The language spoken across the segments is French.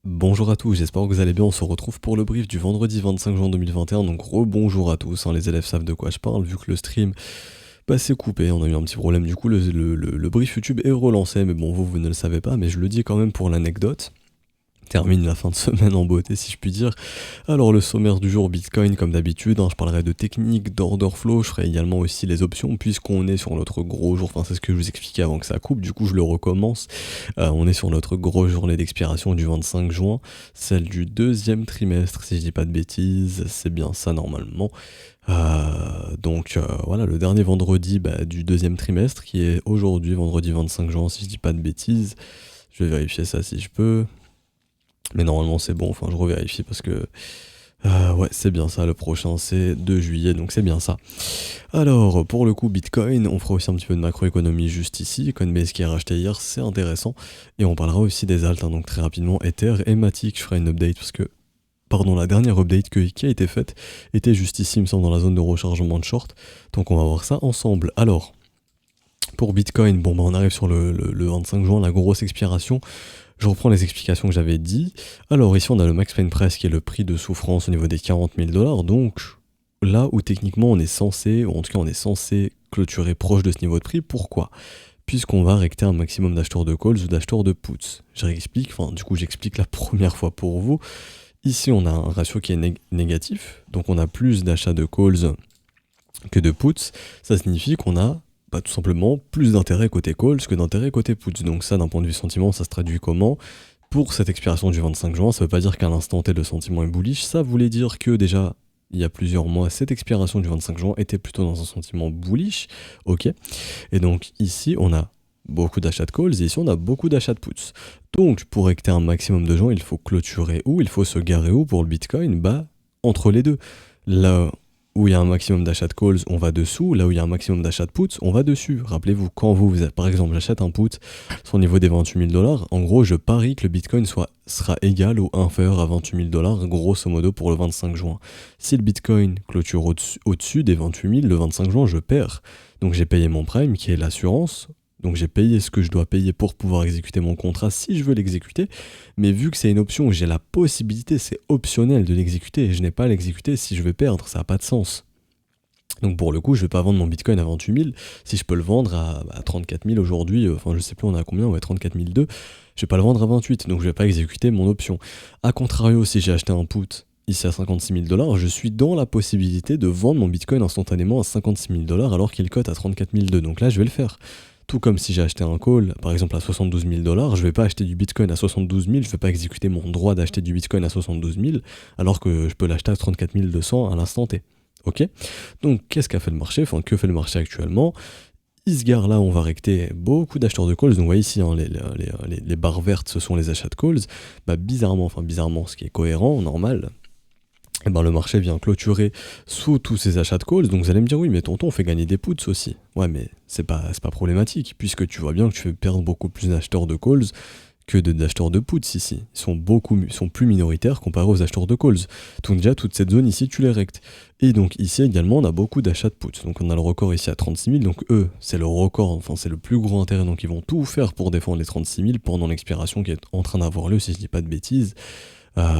Bonjour à tous, j'espère que vous allez bien, on se retrouve pour le brief du vendredi 25 juin 2021, donc rebonjour à tous, hein, les élèves savent de quoi je parle, vu que le stream s'est coupé, on a eu un petit problème, du coup le brief YouTube est relancé, mais bon vous ne le savez pas, mais je le dis quand même pour l'anecdote. Termine la fin de semaine en beauté si je puis dire. Alors le sommaire du jour Bitcoin comme d'habitude, hein, je parlerai de technique, d'order flow, je ferai également aussi les options puisqu'on est sur notre gros jour, enfin c'est ce que je vous expliquais avant que ça coupe, du coup je le recommence. On est sur notre grosse journée d'expiration du 25 juin, celle du deuxième trimestre si je dis pas de bêtises, c'est bien ça normalement. Voilà, le dernier vendredi du deuxième trimestre qui est aujourd'hui, vendredi 25 juin si je dis pas de bêtises. Je vais vérifier ça si je peux. Mais normalement c'est bon, enfin je revérifie parce que... ouais, c'est bien ça, le prochain c'est 2 juillet, donc c'est bien ça. Alors, pour le coup, Bitcoin, on fera aussi un petit peu de macroéconomie juste ici. Coinbase qui a racheté hier, c'est intéressant. Et on parlera aussi des alts, hein, donc très rapidement, Ether et Matic. Je ferai une update parce que, pardon, la dernière update qui a été faite était juste ici, il me semble, dans la zone de rechargement de short. Donc on va voir ça ensemble. Alors, pour Bitcoin, bon, on arrive sur le 25 juin, la grosse expiration. Je reprends les explications que j'avais dit. Alors ici on a le max pain price qui est le prix de souffrance au niveau des 40 000 dollars. Donc là où techniquement on est censé, ou en tout cas on est censé clôturer proche de ce niveau de prix. Pourquoi? Puisqu'on va recter un maximum d'acheteurs de calls ou d'acheteurs de puts. Je réexplique, enfin du coup j'explique la première fois pour vous. Ici on a un ratio qui est négatif. Donc on a plus d'achats de calls que de puts. Ça signifie qu'on a tout simplement plus d'intérêt côté calls que d'intérêt côté puts. Donc ça, d'un point de vue sentiment, ça se traduit comment? Pour cette expiration du 25 juin, ça veut pas dire qu'à l'instant T, le sentiment est bullish, ça voulait dire que déjà, il y a plusieurs mois, cette expiration du 25 juin était plutôt dans un sentiment bullish, ok? Et donc ici, on a beaucoup d'achats de calls et ici, on a beaucoup d'achats de puts. Donc, pour recter un maximum de gens, il faut clôturer où? Il faut se garer où pour le Bitcoin? Entre les deux. Là où il y a un maximum d'achats de calls, on va dessous. Là où il y a un maximum d'achats de puts, on va dessus. Rappelez-vous, quand par exemple, j'achète un put sur le niveau des 28 000 dollars, en gros, je parie que le Bitcoin sera égal ou inférieur à 28 000 dollars, grosso modo, pour le 25 juin. Si le Bitcoin clôture au-dessus des 28 000, le 25 juin, je perds. Donc j'ai payé mon prime, qui est l'assurance. Donc j'ai payé ce que je dois payer pour pouvoir exécuter mon contrat si je veux l'exécuter. Mais vu que c'est une option, j'ai la possibilité, c'est optionnel de l'exécuter. Et je n'ai pas à l'exécuter si je vais perdre, ça n'a pas de sens. Donc pour le coup, je vais pas vendre mon Bitcoin à 28 000. Si je peux le vendre à 34 000 aujourd'hui, enfin je sais plus on est à combien, ouais 34 200, je vais pas le vendre à 28, donc je vais pas exécuter mon option. A contrario, si j'ai acheté un put ici à 56 000 dollars, je suis dans la possibilité de vendre mon Bitcoin instantanément à 56 000 dollars alors qu'il cote à 34 200. Donc là, je vais le faire. Tout comme si j'ai acheté un call, par exemple à 72 000 dollars, je vais pas acheter du Bitcoin à 72 000, je vais pas exécuter mon droit d'acheter du Bitcoin à 72 000, alors que je peux l'acheter à 34 200 à l'instant T. Ok? Donc qu'est-ce qu'a fait le marché? Enfin, que fait le marché actuellement? Il se gare là, on va recter beaucoup d'acheteurs de calls. Donc vous voyez ici, hein, les barres vertes, ce sont les achats de calls. Bizarrement, ce qui est cohérent, normal, le marché vient clôturer sous tous ces achats de calls. Donc vous allez me dire, oui, mais tonton, on fait gagner des puts aussi. Ouais, mais c'est pas problématique, puisque tu vois bien que tu fais perdre beaucoup plus d'acheteurs de calls que d'acheteurs de puts ici. Ils sont plus minoritaires comparés aux acheteurs de calls. Donc déjà, toute cette zone ici, tu les rectes. Et donc ici également, on a beaucoup d'achats de puts. Donc on a le record ici à 36 000. Donc eux, c'est le record, enfin c'est le plus gros intérêt. Donc ils vont tout faire pour défendre les 36 000 pendant l'expiration qui est en train d'avoir lieu, si je dis pas de bêtises.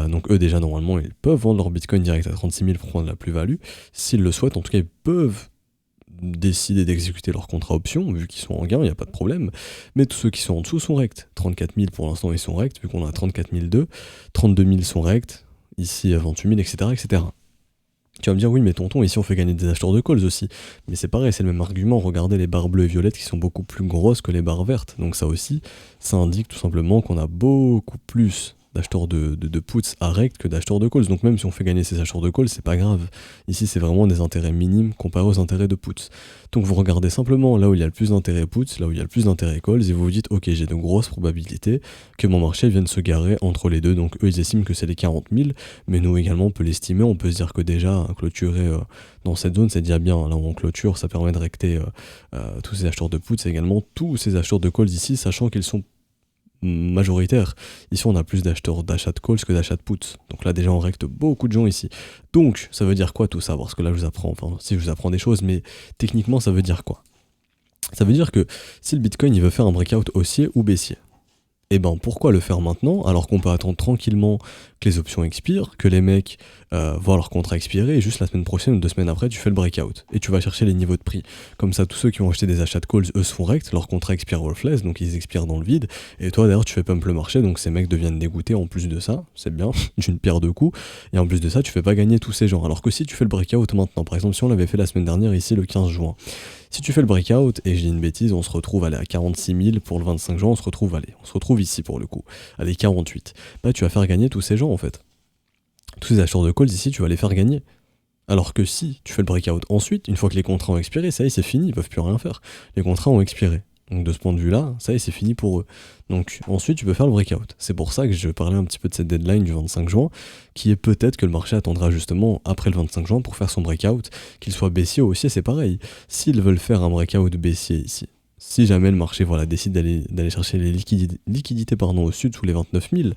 Donc eux déjà normalement ils peuvent vendre leur Bitcoin direct à 36 000 pour prendre la plus-value. S'ils le souhaitent, en tout cas ils peuvent décider d'exécuter leur contrat option, vu qu'ils sont en gain, il n'y a pas de problème. Mais tous ceux qui sont en dessous sont rects. 34 000 pour l'instant ils sont rects, vu qu'on a 34 200, 32 000 sont rects, ici à 28 000, etc., etc. Tu vas me dire, oui, mais tonton, ici on fait gagner des acheteurs de calls aussi. Mais c'est pareil, c'est le même argument. Regardez les barres bleues et violettes qui sont beaucoup plus grosses que les barres vertes. Donc ça aussi, ça indique tout simplement qu'on a beaucoup plus d'acheteurs de puts à rect que d'acheteurs de calls. Donc même si on fait gagner ces acheteurs de calls, c'est pas grave. Ici, c'est vraiment des intérêts minimes comparés aux intérêts de puts. Donc vous regardez simplement là où il y a le plus d'intérêts puts, là où il y a le plus d'intérêts calls, et vous vous dites, ok, j'ai de grosses probabilités que mon marché vienne se garer entre les deux. Donc eux, ils estiment que c'est les 40 000, mais nous également, on peut l'estimer. On peut se dire que déjà, clôturer dans cette zone, c'est déjà bien. Là où on clôture, ça permet de recter tous ces acheteurs de puts, et également tous ces acheteurs de calls ici, sachant qu'ils sont majoritaire. Ici, on a plus d'achats de calls que d'achats de puts. Donc là, déjà, on recte beaucoup de gens ici. Donc, ça veut dire quoi tout ça? Parce que là, je vous apprends, enfin, si je vous apprends des choses, mais techniquement, ça veut dire quoi? Ça veut dire que si le Bitcoin, il veut faire un breakout haussier ou baissier, Et ben pourquoi le faire maintenant alors qu'on peut attendre tranquillement que les options expirent, que les mecs voient leur contrat expirer et juste la semaine prochaine ou 2 semaines après tu fais le breakout et tu vas chercher les niveaux de prix. Comme ça tous ceux qui ont acheté des achats de calls eux se font rect, leur contrat expire worthless donc ils expirent dans le vide et toi d'ailleurs tu fais pump le marché donc ces mecs deviennent dégoûtés en plus de ça, c'est bien, d'une pierre deux coups et en plus de ça tu fais pas gagner tous ces gens alors que si tu fais le breakout maintenant, par exemple si on l'avait fait la semaine dernière ici le 15 juin, si tu fais le breakout, et je dis une bêtise, on se retrouve allez, à 46 000 pour le 25 juin, on se retrouve ici pour le coup, à des 48. Bah tu vas faire gagner tous ces gens en fait. Tous ces acheteurs de calls ici, tu vas les faire gagner. Alors que si tu fais le breakout ensuite, une fois que les contrats ont expiré, ça y est, c'est fini, ils peuvent plus rien faire. Les contrats ont expiré. Donc de ce point de vue-là, ça y est, c'est fini pour eux. Donc ensuite, tu peux faire le breakout. C'est pour ça que je parlais un petit peu de cette deadline du 25 juin, qui est peut-être que le marché attendra justement après le 25 juin pour faire son breakout, qu'il soit baissier ou haussier, c'est pareil. S'ils veulent faire un breakout baissier ici, si jamais le marché voilà, décide d'aller chercher les liquidités au sud sous les 29 000,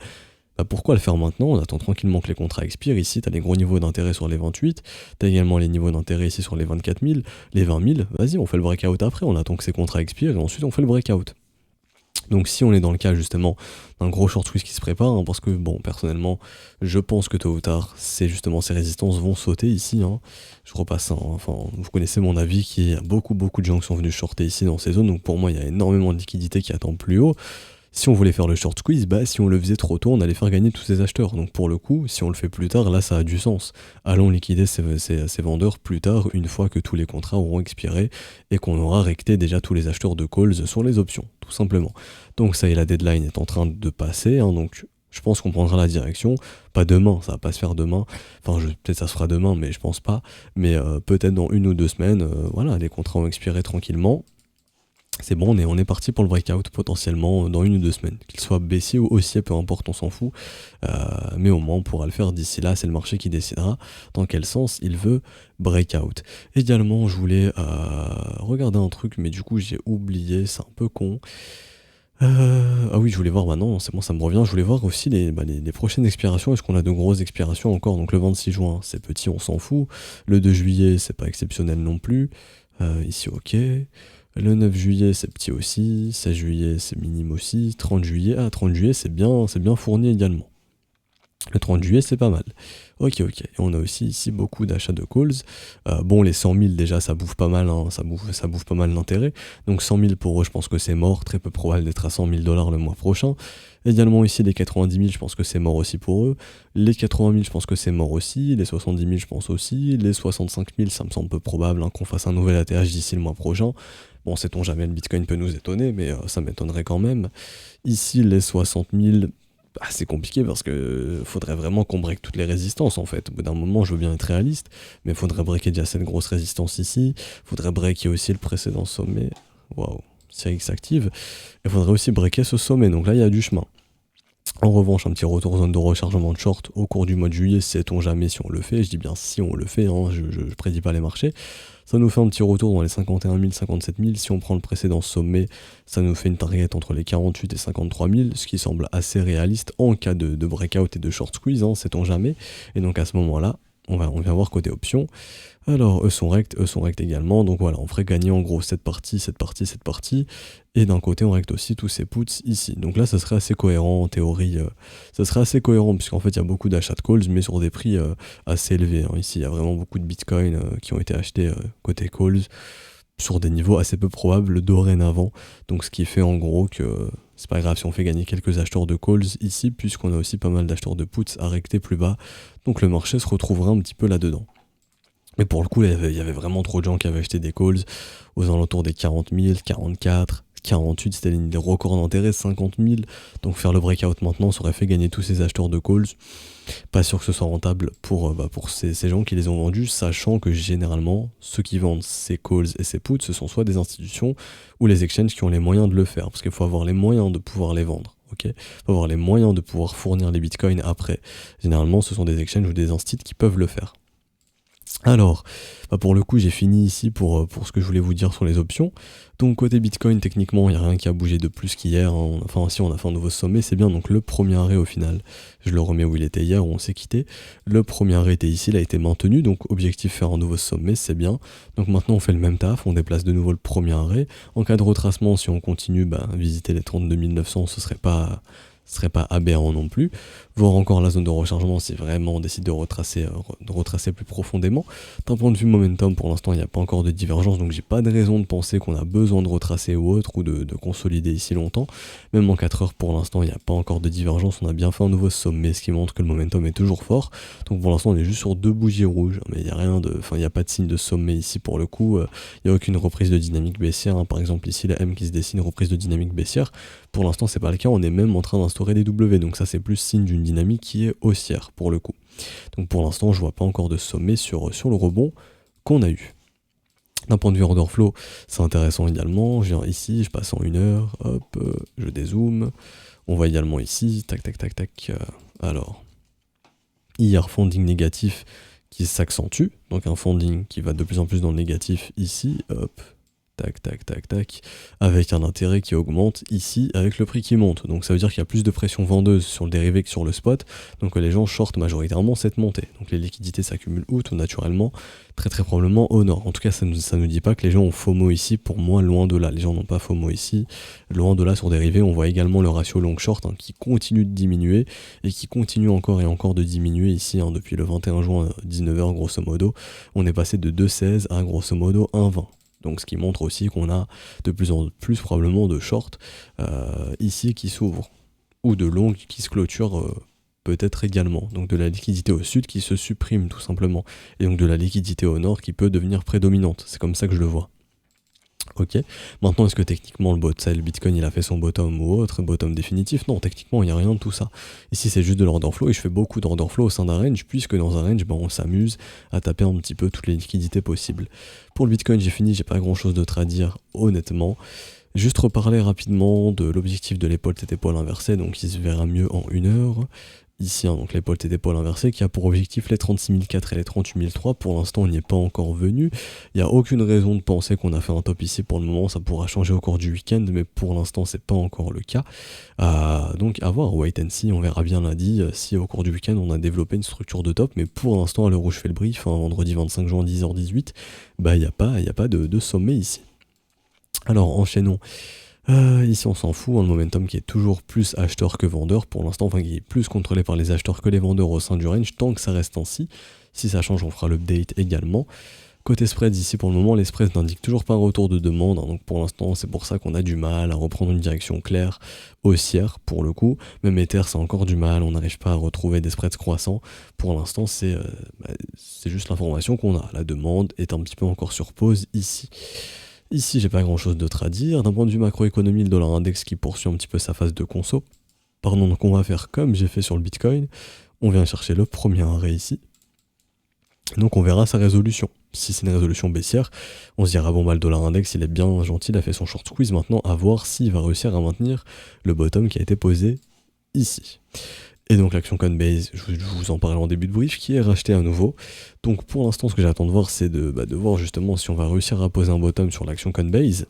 bah pourquoi le faire maintenant? On attend tranquillement que les contrats expirent. Ici, tu as les gros niveaux d'intérêt sur les 28, tu as également les niveaux d'intérêt ici sur les 24 000, les 20 000. Vas-y, on fait le breakout après, on attend que ces contrats expirent et ensuite on fait le breakout. Donc si on est dans le cas justement d'un gros short squeeze qui se prépare, hein, parce que bon, personnellement, je pense que tôt ou tard, c'est justement ces résistances vont sauter ici. Hein. Je repasse, hein, enfin, vous connaissez mon avis, qu'il y a beaucoup de gens qui sont venus shorter ici dans ces zones, donc pour moi, il y a énormément de liquidités qui attendent plus haut. Si on voulait faire le short squeeze, bah si on le faisait trop tôt, on allait faire gagner tous ces acheteurs. Donc pour le coup, si on le fait plus tard, là ça a du sens. Allons liquider ces vendeurs plus tard, une fois que tous les contrats auront expiré et qu'on aura recté déjà tous les acheteurs de calls sur les options, tout simplement. Donc ça y est, la deadline est en train de passer, hein, donc je pense qu'on prendra la direction. Pas demain, ça va pas se faire demain. Enfin, peut-être ça se fera demain, mais je pense pas. Mais peut-être dans 1 ou 2 semaines, voilà, les contrats ont expiré tranquillement. C'est bon, on est parti pour le breakout potentiellement dans 1 ou 2 semaines. Qu'il soit baissier ou haussier, peu importe, on s'en fout. Mais au moins, on pourra le faire d'ici là. C'est le marché qui décidera dans quel sens il veut breakout. Également, je voulais regarder un truc, mais du coup, j'ai oublié. C'est un peu con. Ah oui, je voulais voir maintenant, c'est bon, ça me revient. Je voulais voir aussi les prochaines expirations. Est-ce qu'on a de grosses expirations encore? Donc le 26 juin, c'est petit, on s'en fout. Le 2 juillet, c'est pas exceptionnel non plus. Ici, ok. Le 9 juillet, c'est petit aussi. 16 juillet, c'est minime aussi. 30 juillet, 30 juillet, c'est bien fourni également. Le 30 juillet, c'est pas mal. Ok. Et on a aussi ici beaucoup d'achats de calls. Bon, les 100 000, déjà, ça bouffe pas mal, hein, ça bouffe pas mal d'intérêt. Donc 100 000 pour eux, je pense que c'est mort. Très peu probable d'être à 100 000 $ le mois prochain. Également ici, les 90 000, je pense que c'est mort aussi pour eux. Les 80 000, je pense que c'est mort aussi. Les 70 000, je pense aussi. Les 65 000, ça me semble peu probable qu'on fasse un nouvel ATH d'ici le mois prochain. Bon, sait-on jamais, le Bitcoin peut nous étonner, mais ça m'étonnerait quand même. Ici, les 60 000... c'est compliqué parce que faudrait vraiment qu'on break toutes les résistances en fait. Au bout d'un moment, je veux bien être réaliste, mais faudrait breaker déjà cette grosse résistance ici. Faudrait breaker aussi le précédent sommet. Waouh, CX active. Et faudrait aussi breaker ce sommet. Donc là, il y a du chemin. En revanche, un petit retour zone de rechargement de short au cours du mois de juillet, sait-on jamais si on le fait. Je dis bien si on le fait, hein, je prédis pas les marchés. Ça nous fait un petit retour dans les 51 000, 57 000. Si on prend le précédent sommet, ça nous fait une target entre les 48 et 53 000, ce qui semble assez réaliste en cas de breakout et de short squeeze, hein, sait-on jamais. Et donc à ce moment-là, on vient voir côté option. Alors, eux sont rect également. Donc voilà, on ferait gagner en gros cette partie. Et d'un côté, on rect aussi tous ces puts ici. Donc là, ça serait assez cohérent en théorie. Ça serait assez cohérent puisqu'en fait, il y a beaucoup d'achats de calls, mais sur des prix assez élevés. Hein. Ici, il y a vraiment beaucoup de bitcoin qui ont été achetés côté calls sur des niveaux assez peu probables dorénavant. Donc ce qui fait en gros que c'est pas grave si on fait gagner quelques acheteurs de calls ici, puisqu'on a aussi pas mal d'acheteurs de puts à recter plus bas. Donc le marché se retrouvera un petit peu là-dedans. Mais pour le coup, il y avait vraiment trop de gens qui avaient acheté des calls aux alentours des 40 000, 44, 48, c'était des records d'intérêt, 50 000. Donc faire le breakout maintenant, ça aurait fait gagner tous ces acheteurs de calls. Pas sûr que ce soit rentable pour ces gens qui les ont vendus, sachant que généralement, ceux qui vendent ces calls et ces puts, ce sont soit des institutions ou les exchanges qui ont les moyens de le faire. Parce qu'il faut avoir les moyens de pouvoir les vendre. Il faut avoir les moyens de pouvoir fournir les bitcoins après. Généralement, ce sont des exchanges ou des instituts qui peuvent le faire. Alors, pour le coup, j'ai fini ici pour ce que je voulais vous dire sur les options. Donc, côté Bitcoin, techniquement, il n'y a rien qui a bougé de plus qu'hier, hein. Enfin, si on a fait un nouveau sommet, c'est bien. Donc, le premier arrêt, au final, je le remets où il était hier, où on s'est quitté. Le premier arrêt était ici, il a été maintenu. Donc, objectif, faire un nouveau sommet, c'est bien. Donc, maintenant, on fait le même taf, on déplace de nouveau le premier arrêt. En cas de retracement, si on continue, visiter les 32 900, ce serait pas aberrant non plus. Voir encore la zone de rechargement si vraiment on décide de retracer plus profondément. D'un point de vue momentum, pour l'instant, il n'y a pas encore de divergence, donc j'ai pas de raison de penser qu'on a besoin de retracer ou autre, ou de consolider ici longtemps. Même en 4 heures, pour l'instant, il n'y a pas encore de divergence. On a bien fait un nouveau sommet, ce qui montre que le momentum est toujours fort. Donc pour l'instant, on est juste sur 2 bougies rouges, mais il n'y a rien de, enfin, il n'y a pas de signe de sommet ici pour le coup. Il n'y a aucune reprise de dynamique baissière, hein. Par exemple, ici, la M qui se dessine, reprise de dynamique baissière. Pour l'instant, c'est pas le cas. On est même en train d'instaurer des W, donc ça, c'est plus signe d'une dynamique qui est haussière pour le coup. Donc pour l'instant, je vois pas encore de sommet sur le rebond qu'on a eu. D'un point de vue order flow, c'est intéressant également. Je viens ici, je passe en 1 heure, hop, je dézoome. On voit également ici, tac, tac, tac, tac. Alors, hier, funding négatif qui s'accentue. Donc un funding qui va de plus en plus dans le négatif ici, hop, tac, tac, tac, tac, avec un intérêt qui augmente ici avec le prix qui monte. Donc ça veut dire qu'il y a plus de pression vendeuse sur le dérivé que sur le spot, donc les gens shortent majoritairement cette montée. Donc les liquidités s'accumulent où tout naturellement, très très probablement au nord. En tout cas, ça nous dit pas que les gens ont FOMO ici, pour moi, loin de là. Les gens n'ont pas FOMO ici, loin de là sur dérivé. On voit également le ratio long-short, hein, qui continue de diminuer, et qui continue encore et encore de diminuer ici, hein, depuis le 21 juin 19h grosso modo. On est passé de 2,16 à grosso modo 1,20. Donc ce qui montre aussi qu'on a de plus en plus probablement de short ici qui s'ouvrent, ou de longues qui se clôturent peut-être également. Donc de la liquidité au sud qui se supprime tout simplement, et donc de la liquidité au nord qui peut devenir prédominante. C'est comme ça que je le vois. Ok, maintenant est-ce que techniquement le Bitcoin il a fait son bottom ou autre, bottom définitif? Non, techniquement il n'y a rien de tout ça. Ici c'est juste de l'order flow, et je fais beaucoup d'order flow au sein d'un range, puisque dans un range on s'amuse à taper un petit peu toutes les liquidités possibles. Pour le Bitcoin j'ai fini, j'ai pas grand chose d'autre à dire honnêtement. Juste reparler rapidement de l'objectif de l'épaule tête épaule inversée, donc il se verra mieux en 1 heure. Ici, hein, donc l'épaule tête épaule inversée qui a pour objectif les 36 004 et les 38 003. Pour l'instant, on n'y est pas encore venu. Il n'y a aucune raison de penser qu'on a fait un top ici pour le moment. Ça pourra changer au cours du week-end, mais pour l'instant, c'est pas encore le cas. Donc, à voir, wait and see. On verra bien lundi si au cours du week-end on a développé une structure de top. Mais pour l'instant, à l'heure où je fais le brief, hein, vendredi 25 juin 10h18, il n'y a pas de sommet ici. Alors, enchaînons. Ici on s'en fout, hein, le momentum qui est toujours plus acheteur que vendeur pour l'instant, enfin qui est plus contrôlé par les acheteurs que les vendeurs au sein du range, tant que ça reste ainsi. Si ça change, on fera l'update également. Côté spreads, ici pour le moment, les spreads n'indiquent toujours pas un retour de demande, hein, donc pour l'instant c'est pour ça qu'on a du mal à reprendre une direction claire haussière pour le coup. Même Ether c'est encore du mal, on n'arrive pas à retrouver des spreads croissants. Pour l'instant c'est juste l'information qu'on a, la demande est un petit peu encore sur pause ici. Ici, j'ai pas grand chose d'autre à dire. D'un point de vue macroéconomie, le dollar index qui poursuit un petit peu sa phase de conso. Pardon, donc on va faire comme j'ai fait sur le Bitcoin. On vient chercher le premier arrêt ici. Donc on verra sa résolution. Si c'est une résolution baissière, on se dira bon le dollar index il est bien gentil, il a fait son short squeeze, maintenant à voir s'il va réussir à maintenir le bottom qui a été posé ici. Et donc l'action Coinbase, je vous en parlais en début de brief, qui est racheté à nouveau. Donc pour l'instant, ce que j'attends de voir, c'est de voir justement si on va réussir à poser un bottom sur l'action Coinbase.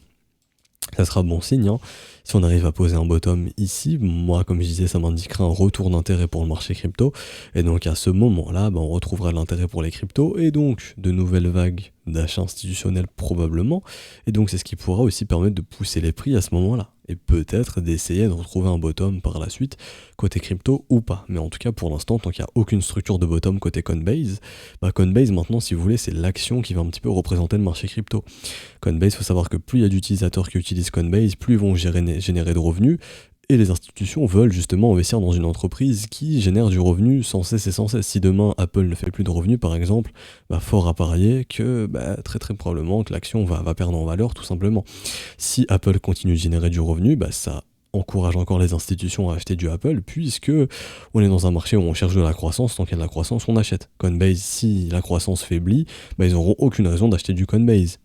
Ça sera bon signe, hein. Si on arrive à poser un bottom ici, moi comme je disais, ça m'indiquera un retour d'intérêt pour le marché crypto. Et donc à ce moment-là, on retrouvera l'intérêt pour les cryptos, et donc de nouvelles vagues d'achats institutionnels probablement. Et donc c'est ce qui pourra aussi permettre de pousser les prix à ce moment-là. Et peut-être d'essayer de retrouver un bottom par la suite, côté crypto ou pas. Mais en tout cas, pour l'instant, tant qu'il n'y a aucune structure de bottom côté Coinbase, Coinbase maintenant, si vous voulez, c'est l'action qui va un petit peu représenter le marché crypto. Coinbase, il faut savoir que plus il y a d'utilisateurs qui utilisent Coinbase, plus ils vont générer de revenus. Et les institutions veulent justement investir dans une entreprise qui génère du revenu sans cesse et sans cesse. Si demain Apple ne fait plus de revenus par exemple, fort à parier que très très probablement que l'action va perdre en valeur tout simplement. Si Apple continue de générer du revenu, ça encourage encore les institutions à acheter du Apple, puisque on est dans un marché où on cherche de la croissance, tant qu'il y a de la croissance on achète. Coinbase, si la croissance faiblit, ils n'auront aucune raison d'acheter du Coinbase.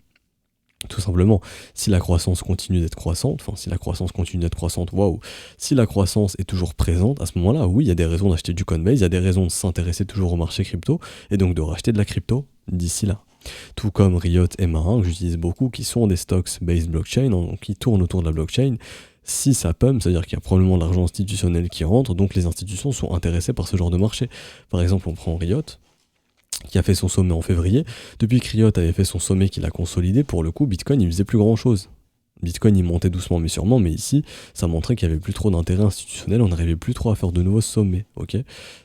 Tout simplement, si la croissance continue d'être croissante, enfin si la croissance continue d'être croissante, waouh, si la croissance est toujours présente, à ce moment-là, oui, il y a des raisons d'acheter du Coinbase, il y a des raisons de s'intéresser toujours au marché crypto, et donc de racheter de la crypto d'ici là. Tout comme Riot et Marin, que j'utilise beaucoup, qui sont des stocks based blockchain, donc qui tournent autour de la blockchain. Si ça pump, c'est-à-dire qu'il y a probablement de l'argent institutionnel qui rentre, donc les institutions sont intéressées par ce genre de marché. Par exemple, on prend Riot, qui a fait son sommet en février. Depuis que Riot avait fait son sommet qu'il a consolidé, pour le coup, Bitcoin, il faisait plus grand-chose. Bitcoin, il montait doucement mais sûrement, mais ici, ça montrait qu'il n'y avait plus trop d'intérêt institutionnel, on n'arrivait plus trop à faire de nouveaux sommets, ok.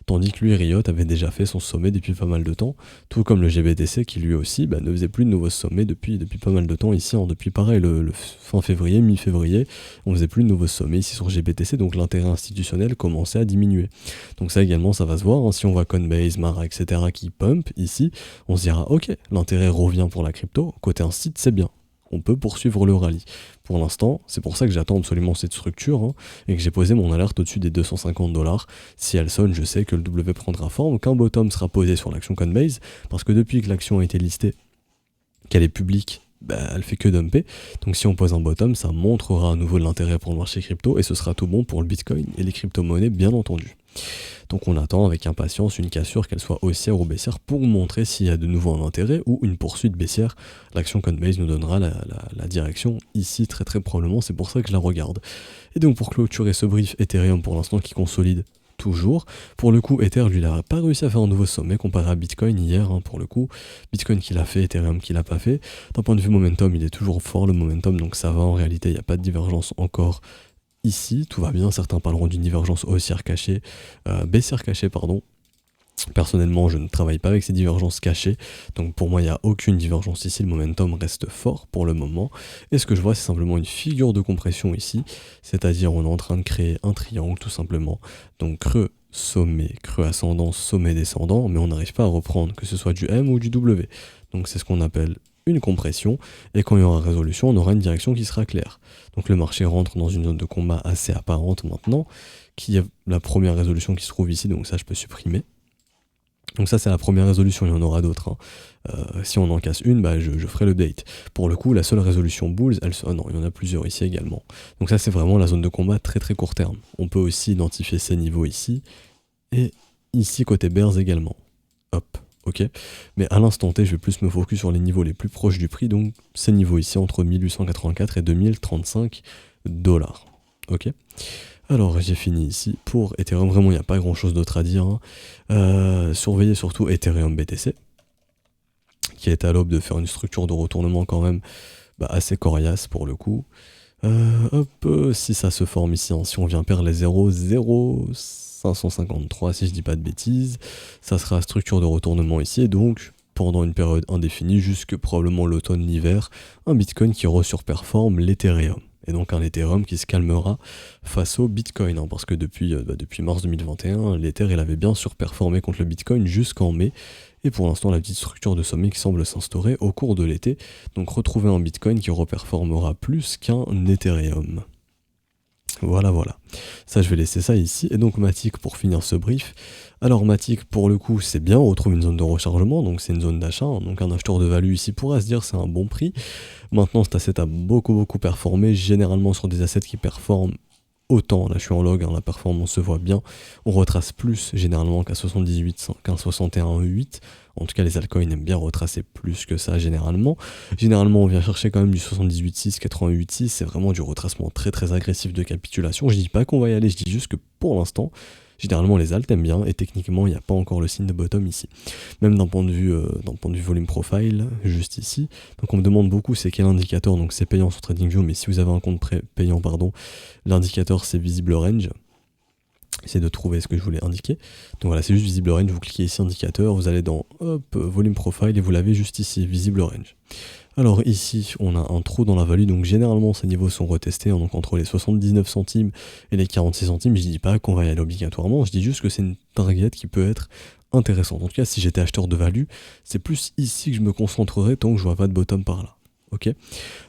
Tandis que lui, Riot, avait déjà fait son sommet depuis pas mal de temps, tout comme le GBTC qui lui aussi ne faisait plus de nouveaux sommets depuis pas mal de temps ici, depuis pareil, le fin février, mi-février, on faisait plus de nouveaux sommets ici sur GBTC, donc l'intérêt institutionnel commençait à diminuer. Donc ça également, ça va se voir, hein, si on voit Coinbase, Mara, etc. qui pump ici, on se dira, ok, l'intérêt revient pour la crypto, côté un site, c'est bien. On peut poursuivre le rallye. Pour l'instant, c'est pour ça que j'attends absolument cette structure, hein, et que j'ai posé mon alerte au-dessus des 250$. Si elle sonne, je sais que le W prendra forme, qu'un bottom sera posé sur l'action Coinbase, parce que depuis que l'action a été listée, qu'elle est publique, elle fait que dumper. Donc si on pose un bottom, ça montrera à nouveau de l'intérêt pour le marché crypto, et ce sera tout bon pour le Bitcoin et les crypto-monnaies, bien entendu. Donc on attend avec impatience une cassure, qu'elle soit haussière ou baissière, pour montrer s'il y a de nouveau un intérêt ou une poursuite baissière. L'action Coinbase nous donnera la direction ici très très probablement, c'est pour ça que je la regarde. Et donc pour clôturer ce brief, Ethereum pour l'instant qui consolide toujours. Pour le coup, Ether, lui, il n'a pas réussi à faire un nouveau sommet comparé à Bitcoin hier, hein, pour le coup. Bitcoin qui l'a fait, Ethereum qui l'a pas fait. D'un point de vue momentum, il est toujours fort le momentum, donc ça va en réalité, il n'y a pas de divergence encore. Ici, tout va bien, certains parleront d'une divergence haussière cachée, baissière cachée, pardon. Personnellement, je ne travaille pas avec ces divergences cachées, donc pour moi, il n'y a aucune divergence ici, le momentum reste fort pour le moment. Et ce que je vois, c'est simplement une figure de compression ici, c'est-à-dire on est en train de créer un triangle tout simplement, donc creux, sommet, creux ascendant, sommet descendant, mais on n'arrive pas à reprendre, que ce soit du M ou du W. Donc c'est ce qu'on appelle une compression, et quand il y aura résolution, on aura une direction qui sera claire. Donc le marché rentre dans une zone de combat assez apparente maintenant, qui est la première résolution qui se trouve ici, donc ça je peux supprimer. Donc ça c'est la première résolution, il y en aura d'autres, hein. Si on en casse une, je ferai l'update. Pour le coup, la seule résolution bulls, non, il y en a plusieurs ici également. Donc ça c'est vraiment la zone de combat très très court terme. On peut aussi identifier ces niveaux ici, et ici côté bears également. Hop. Ok, mais à l'instant T, je vais plus me focus sur les niveaux les plus proches du prix, donc ces niveaux ici entre 1884 et 2035$. Ok, alors j'ai fini ici pour Ethereum, vraiment il n'y a pas grand chose d'autre à dire, hein. Surveillez surtout Ethereum BTC, qui est à l'aube de faire une structure de retournement quand même assez coriace pour le coup. Si ça se forme ici, hein, si on vient perdre les 0,0553 si je dis pas de bêtises, ça sera structure de retournement ici, et donc pendant une période indéfinie, jusque probablement l'automne, l'hiver, un Bitcoin qui resurperforme l'Ethereum. Et donc un Ethereum qui se calmera face au Bitcoin, hein, parce que depuis mars 2021, l'Ether il avait bien surperformé contre le Bitcoin jusqu'en mai, et pour l'instant la petite structure de sommet qui semble s'instaurer au cours de l'été, donc retrouver un Bitcoin qui reperformera plus qu'un Ethereum. Voilà, ça je vais laisser ça ici, et donc Matic pour finir ce brief. Alors Matic pour le coup c'est bien, on retrouve une zone de rechargement, donc c'est une zone d'achat, hein, donc un acheteur de value ici pourra se dire c'est un bon prix. Maintenant cet asset a beaucoup performé, généralement sur des assets qui performent autant, là je suis en log, hein, la performance se voit bien, on retrace plus généralement qu'à 78, qu'un 61,8, en tout cas les altcoins aiment bien retracer plus que ça généralement. Généralement on vient chercher quand même du 78,6, 88,6, c'est vraiment du retracement très agressif de capitulation. Je dis pas qu'on va y aller, je dis juste que pour l'instant, généralement les alts aiment bien, et techniquement il n'y a pas encore le signe de bottom ici. Même d'un point de vue volume profile, juste ici. Donc on me demande beaucoup c'est quel indicateur, donc c'est payant sur TradingView, mais si vous avez un compte payant, l'indicateur c'est visible range. Essayez de trouver ce que je voulais indiquer. Donc voilà, c'est juste visible range, vous cliquez ici indicateur, vous allez dans volume profile et vous l'avez juste ici, visible range. Alors ici, on a un trou dans la value, donc généralement ces niveaux sont retestés, hein, donc entre les 79 centimes et les 46 centimes, je dis pas qu'on va y aller obligatoirement, je dis juste que c'est une target qui peut être intéressante. En tout cas, si j'étais acheteur de value, c'est plus ici que je me concentrerais tant que je vois pas de bottom par là. Ok.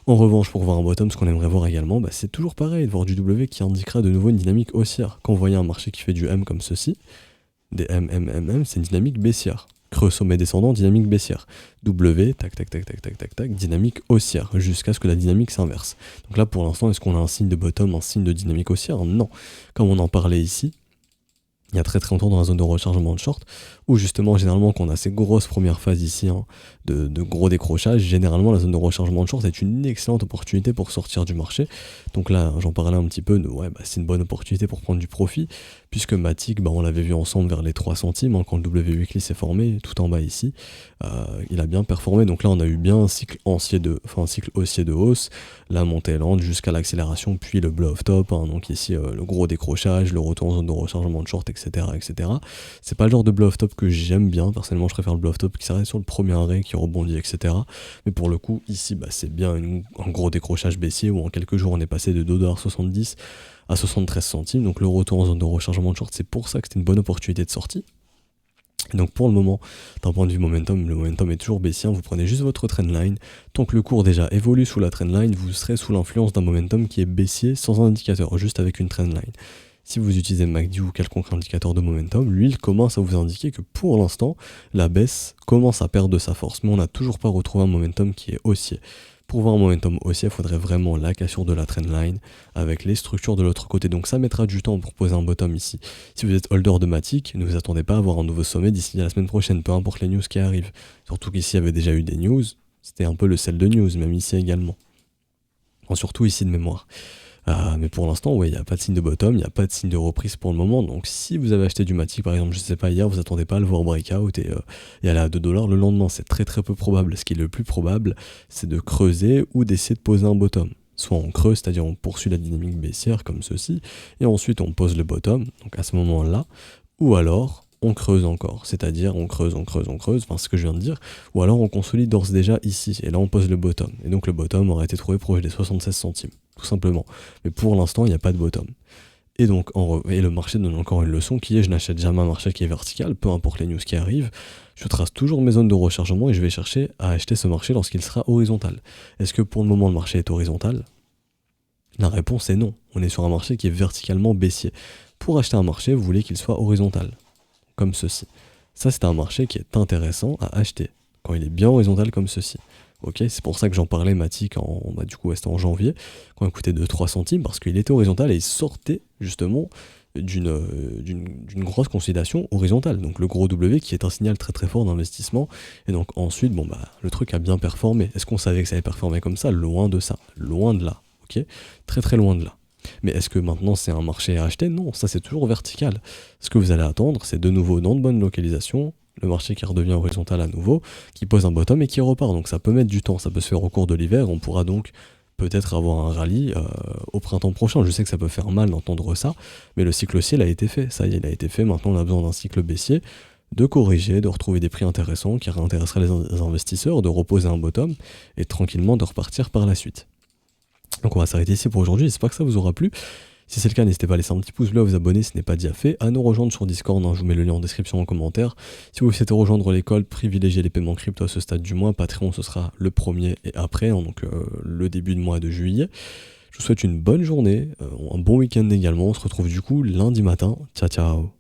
En revanche, pour voir un bottom, ce qu'on aimerait voir également, c'est toujours pareil, de voir du W qui indiquera de nouveau une dynamique haussière. Quand vous voyez un marché qui fait du M comme ceci, des M, c'est une dynamique baissière. creux sommet descendant, dynamique baissière. W, tac, tac, tac, tac, tac, tac, tac, dynamique haussière, jusqu'à ce que la dynamique s'inverse. Donc là, pour l'instant, est-ce qu'on a un signe de bottom, un signe de dynamique haussière? Non. Comme on en parlait ici, il y a très très longtemps dans la zone de rechargement de short, où justement, généralement, quand on a ces grosses premières phases ici, de gros décrochages, généralement, la zone de rechargement de short est une excellente opportunité pour sortir du marché. Donc là, j'en parlais un petit peu, c'est une bonne opportunité pour prendre du profit, puisque Matic, on l'avait vu ensemble vers les 3 centimes, quand le W weekly s'est formé, tout en bas ici, il a bien performé. Donc là, on a eu bien un cycle haussier de hausse, la montée lente jusqu'à l'accélération, puis le blow off top, donc ici, le gros décrochage, le retour en zone de rechargement de short, etc. etc. C'est pas le genre de blow off top que j'aime bien, personnellement je préfère le blow off top qui s'arrête sur le premier arrêt, qui rebondit, etc. Mais pour le coup, ici, c'est bien un gros décrochage baissier où en quelques jours on est passé de 2,70$ à 73 centimes. Donc le retour en zone de rechargement de short, c'est pour ça que c'était une bonne opportunité de sortie. Et donc pour le moment, d'un point de vue momentum, le momentum est toujours baissier. Vous prenez juste votre trendline. Tant que le cours déjà évolue sous la trendline, vous serez sous l'influence d'un momentum qui est baissier sans un indicateur, juste avec une trendline. Si vous utilisez MACD ou quelconque indicateur de momentum, lui, il commence à vous indiquer que pour l'instant, la baisse commence à perdre de sa force. Mais on n'a toujours pas retrouvé un momentum qui est haussier. Pour voir un momentum haussier, il faudrait vraiment la cassure de la trendline avec les structures de l'autre côté. Donc ça mettra du temps pour poser un bottom ici. Si vous êtes holder de Matic, ne vous attendez pas à avoir un nouveau sommet d'ici la semaine prochaine, peu importe les news qui arrivent. Surtout qu'ici, il y avait déjà eu des news. C'était un peu le sel de news, même ici également. Surtout ici de mémoire. Mais pour l'instant, il n'y a pas de signe de bottom, il n'y a pas de signe de reprise pour le moment. Donc si vous avez acheté du Matic, par exemple, je ne sais pas, hier, vous attendez pas à le voir breakout et aller à 2$ le lendemain. C'est très très peu probable. Ce qui est le plus probable, c'est de creuser ou d'essayer de poser un bottom. Soit on creuse, c'est-à-dire on poursuit la dynamique baissière comme ceci, et ensuite on pose le bottom, donc à ce moment-là, ou alors on creuse encore, c'est-à-dire on creuse, enfin ce que je viens de dire, ou alors on consolide d'ores et déjà ici, et là on pose le bottom, et donc le bottom aurait été trouvé proche des 76 centimes, tout simplement. Mais pour l'instant, il n'y a pas de bottom. Et donc, et le marché donne encore une leçon qui est, je n'achète jamais un marché qui est vertical, peu importe les news qui arrivent, je trace toujours mes zones de rechargement et je vais chercher à acheter ce marché lorsqu'il sera horizontal. Est-ce que pour le moment le marché est horizontal? La réponse est non. On est sur un marché qui est verticalement baissier. Pour acheter un marché, vous voulez qu'il soit horizontal, comme ceci. Ça, c'est un marché qui est intéressant à acheter, quand il est bien horizontal comme ceci. Ok, c'est pour ça que j'en parlais Matic du coup c'était en janvier, quand il coûtait 2-3 centimes, parce qu'il était horizontal et il sortait justement d'une grosse consolidation horizontale. Donc le gros W qui est un signal très très fort d'investissement. Et donc ensuite, le truc a bien performé. Est-ce qu'on savait que ça allait performer comme ça? Loin de ça, loin de là. Ok, très très loin de là. Mais est-ce que maintenant c'est un marché à acheter? Non, ça c'est toujours vertical. Ce que vous allez attendre, c'est de nouveau dans de bonnes localisations, le marché qui redevient horizontal à nouveau, qui pose un bottom et qui repart. Donc ça peut mettre du temps, ça peut se faire au cours de l'hiver, on pourra donc peut-être avoir un rallye au printemps prochain. Je sais que ça peut faire mal d'entendre ça, mais le cycle haussier il a été fait, ça y est, il a été fait, maintenant on a besoin d'un cycle baissier, de corriger, de retrouver des prix intéressants qui réintéresseraient les investisseurs, de reposer un bottom et tranquillement de repartir par la suite. Donc on va s'arrêter ici pour aujourd'hui, j'espère que ça vous aura plu. Si c'est le cas, n'hésitez pas à laisser un petit pouce bleu, à vous abonner si ce n'est pas déjà fait, à nous rejoindre sur Discord, je vous mets le lien en description en commentaire. Si vous souhaitez rejoindre l'école, privilégiez les paiements crypto à ce stade du mois. Patreon, ce sera le premier et après, donc le début de mois de juillet. Je vous souhaite une bonne journée, un bon week-end également. On se retrouve du coup lundi matin. Ciao ciao.